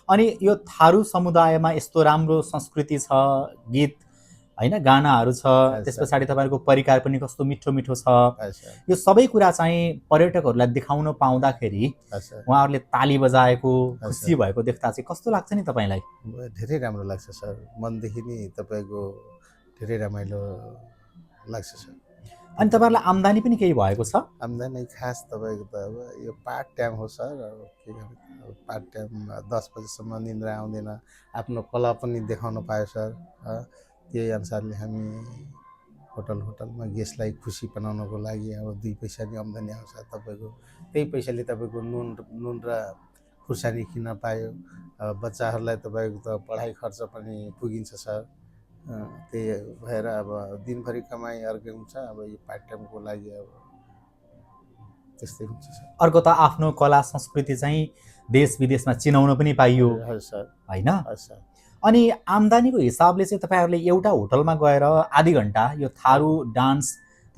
अनि यो थारू समुदायमा यस्तो राम्रो संस्कृति छ, गीत हैन, गानाहरू छ, त्यस पछाडि तपाईँहरूको परिकार पनि कस्तो मिठो मिठो छ। यो सबै कुरा चाहिँ पर्यटकहरूलाई देखाउन पाउँदाखेरि उहाँहरूले ताली बजाएको, खुसी भएको देख्दा चाहिँ कस्तो लाग्छ नि तपाईँलाई? धेरै राम्रो लाग्छ सर, मनदेखि नै तपाईँको धेरै रमाइलो लाग्छ सर। अनि तपाईँहरूलाई आम्दानी पनि केही भएको छ? आम्दानी खास तपाईँको त अब यो पार्ट टाइम हो सर। अब के गर्नु, पार्ट टाइम 10 बजेसम्म निन्द्रा आउँदैन, आफ्नो कला पनि देखाउन पायो सर। त्यही अनुसारले हामी होटलमा गेस्टलाई खुसी बनाउनको लागि अब 2 पैसा नि आम्दानी आउँछ तपाईँको। त्यही पैसाले तपाईँको नुन र खुर्सानी किन्न पायो। बच्चाहरूलाई तपाईँको त पढाइ खर्च पनि पुगिन्छ सर। त्यही भएर अब दिनभरि कमाइ अर्कै हुन्छ, अब यो पार्ट टाइमको लागि अब त्यस्तै हुन्छ सर। अर्को त आफ्नो कला संस्कृति चाहिँ देश विदेशमा चिनाउन पनि पाइयो हैन? अनि आम्दानीको हिसाबले चाहिँ तपाईँहरूले एउटा होटलमा गएर आधी घण्टा यो थारू डान्स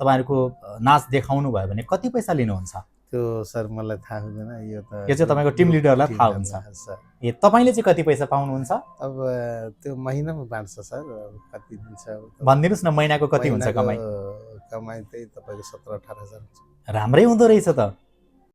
तपाईँहरूको नाच देखाउनु भयो भने कति पैसा लिनुहुन्छ? त्यो सर मलाई थाहा हुँदैन, यो चाहिँ तपाईँको टिम लिडरलाई थाहा हुन्छ। ए, तपाईँले चाहिँ कति पैसा पाउनुहुन्छ? अब त्यो महिनामा बाँड्छ सर, कति दिन्छ भनिदिनुहोस् न, महिनाको कति हुन्छ कमाइ? कमाइ त्यही तपाईँको 17-18 हजार हुन्छ। राम्रै हुँदो रहेछ त।